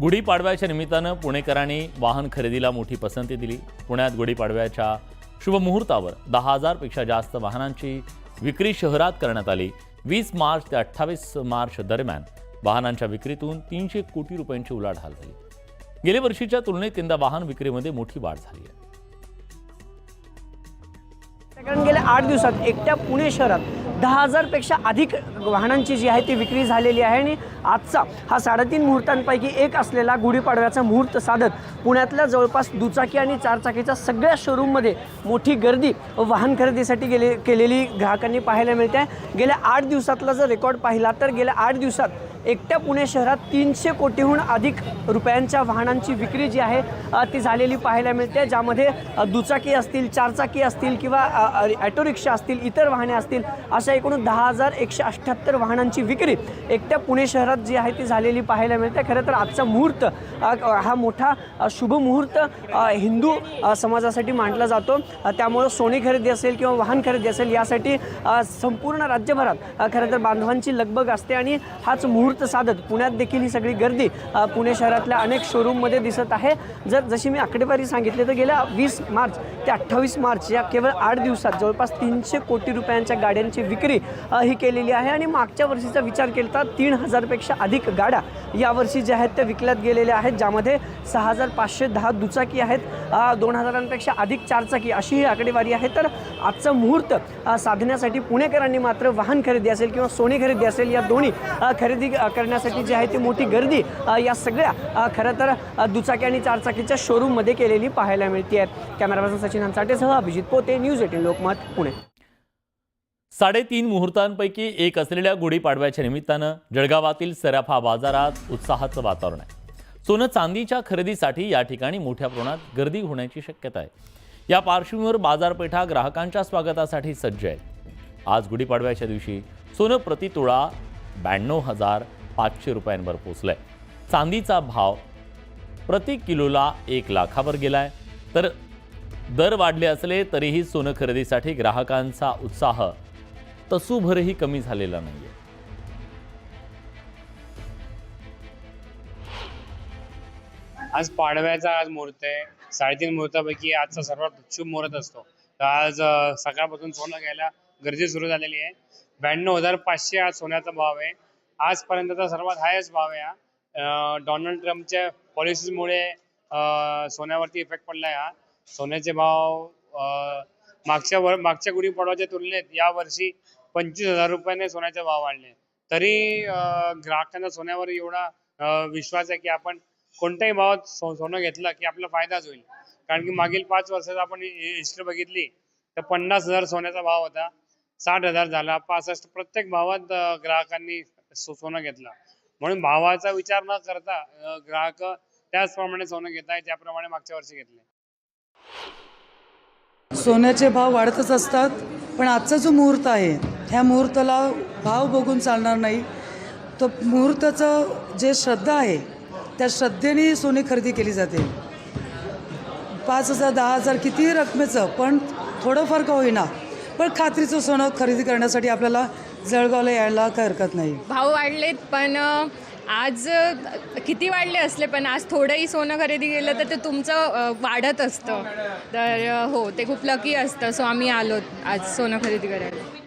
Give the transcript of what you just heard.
गुढीपाडव्याच्या निमित्तानं पुणेकरांनी वाहन खरेदीला मोठी पसंती दिली। पुण्यात गुढीपाडव्याच्या शुभ मुहूर्तावर 10,000 पेक्षा जास्त वाहनांची विक्री शहरात करण्यात आली। 20 मार्च ते 28 मार्च दरम्यान वाहनांच्या विक्रीतून 300 कोटी रुपयांची उलाढाल झाली। गेल्या वर्षीच्या तुलनेत यंदा वाहन विक्रीमध्ये मोठी वाढ झाली आहे। कारण गेल्या 8 दिवसात एकट्या पुणे शहरात 10,000 पेक्षा अधिक वाहनांची जी आहे ती विक्री झालेली आहे आणि आजचा हा 3.5 मुहूर्तांपैकी एक असलेला गुढीपाडव्याचा मुहूर्त साधत पुण्यातल्या जवळपास दुचाकी आणि चारचाकीच्या सगळ्या शोरूममध्ये मोठी गर्दी वाहन खरेदीसाठी केलेली ग्राहकांनी पाहायला मिळते आहे। गेल्या 8 दिवसातला जर रेकॉर्ड पाहिला तर गेल्या 8 दिवसात एकट्या पुणे शहरात 300 कोटीहून अधिक रुपयांच्या वाहनांची विक्री जी आहे ती झालेली पाहायला मिळते, ज्यामध्ये दुचाकी असतील, चारचाकी असतील किंवा ऑटो रिक्षा असतील, इतर वाहने असतील, अशा एकूण 10,178 वाहनांची विक्री एकट्या पुणे शहरात जी आहे ती झालेली पाहायला मिळते। खरं तर आजचा मुहूर्त हा मोठा शुभ मुहूर्त हिंदू समाजासाठी मानला जातो, त्यामुळे सोने खरेदी असेल किंवा वाहन खरेदी असेल यासाठी संपूर्ण राज्यभरात खरं तर बांधवांची लगबग असते आणि हाच मुहूर्त साधत पुण्यात देखील ही सगळी गर्दी पुणे शहरातल्या अनेक शोरूममध्ये दिसत आहे। जशी मी आकडेवारी सांगितली तर गेल्या 20 मार्च ते 28 मार्च या केवळ 8 दिवसात जवळपास 300 कोटी रुपयांच्या गाड्यांची विक्री ही केलेली आहे आणि मागच्या वर्षीचा विचार केला तर 3,000 पेक्षा अधिक गाड्या यावर्षी ज्या आहेत त्या विकल्यात गेलेल्या आहेत, ज्यामध्ये 6,510 दुचाकी आहेत, 2,000पेक्षा अधिक चारचाकी अशी ही आकडेवारी आहे। तर आजचा मुहूर्त साधण्यासाठी पुणेकरांनी मात्र वाहन खरेदी असेल किंवा सोने खरेदी असेल या दोन्ही खरेदी करण्यासाठी जी आहे ती मोठी गर्दी या सगळ्या खरं तर दुचाकी आणि चारचाकीच्या शोरूममध्ये केलेली पाहायला मिळते आहे। कॅमेरापर्सन सचिन हंसाटेसह अभिजित पोते, न्यूज 18 लोकमत, पुणे। 3.5 मुहूर्तांपैकी एक असलेल्या गुढीपाडव्याच्या निमित्तानं जळगावातील सराफा बाजारात उत्साहाचं वातावरण आहे। सोनं चांदीच्या खरेदीसाठी या ठिकाणी मोठ्या प्रमाणात गर्दी होण्याची शक्यता आहे। या पार्श्वभूमीवर बाजारपेठा ग्राहकांच्या स्वागतासाठी सज्ज आहेत। आज गुढीपाडव्याच्या दिवशी सोनं प्रति तोळा 92,500 रुपयांवर पोहोचलंय। चांदीचा भाव प्रति किलोला 1 लाखावर गेलाय। तर दर वाढले असले तरीही सोनं खरेदीसाठी ग्राहकांचा उत्साह तसूभरही कमी झालेला नाहीये। आज पाडव्याचा आज मुहूर्त आहे। 3.5 मुहूर्तापैकी आजचा सर्वात शुभ मुहूर्त असतो। तर आज सकाळपासून सोनं घ्यायला गर्दी सुरू झालेली आहे। 92,500 आज सोन्याचा भाव आहे। आजपर्यंतचा सर्वात हायेस्ट भाव आहे। डोनाल्ड ट्रम्पच्या पॉलिसीमुळे सोन्यावरती इफेक्ट पडला आहे। सोन्याचे भाव मागच्या गुढीपाडव्याच्या तुलनेत यावर्षी 25,000 रुपयाने सोन्याचे भाव वाढले। तरी ग्राहकांना सोन्यावर एवढा विश्वास आहे की आपण कोणत्याही भावात सोनं घेतलं की आपला फायदाच होईल। कारण की मागील 5 वर्षात आपण हिस्ट्री बघितली तर 50,000 सोन्याचा भाव होता, 60,000 झाला, 65, प्रत्येक भावात ग्राहकांनी सोनं घेतलं। म्हणून भावाचा विचार न करता ग्राहक त्याचप्रमाणे सोनं घेत आहे ज्याप्रमाणे मागच्या वर्षी घेतले। सोन्याचे भाव वाढतच असतात, पण आजचा जो मुहूर्त आहे ह्या मुहूर्ताला भाव बघून चालणार नाही। तो मुहूर्ताचं जे श्रद्धा आहे त्या श्रद्धेने सोने खरेदी केली जाते। 5,000 10,000 कितीही रकमेचं पण थोडंफार का होईना पण खात्रीचं सोनं खरेदी करण्यासाठी आपल्याला जळगावला यायला काही हरकत नाही। भाव वाढलेत पण आज किती वाढले असले पण आज थोडंही सोनं खरेदी केलं तर ते तुमचं वाढत असतं। तर हो, ते खूप लकी असतं। सो आम्ही आलो आज सोनं खरेदी करायला।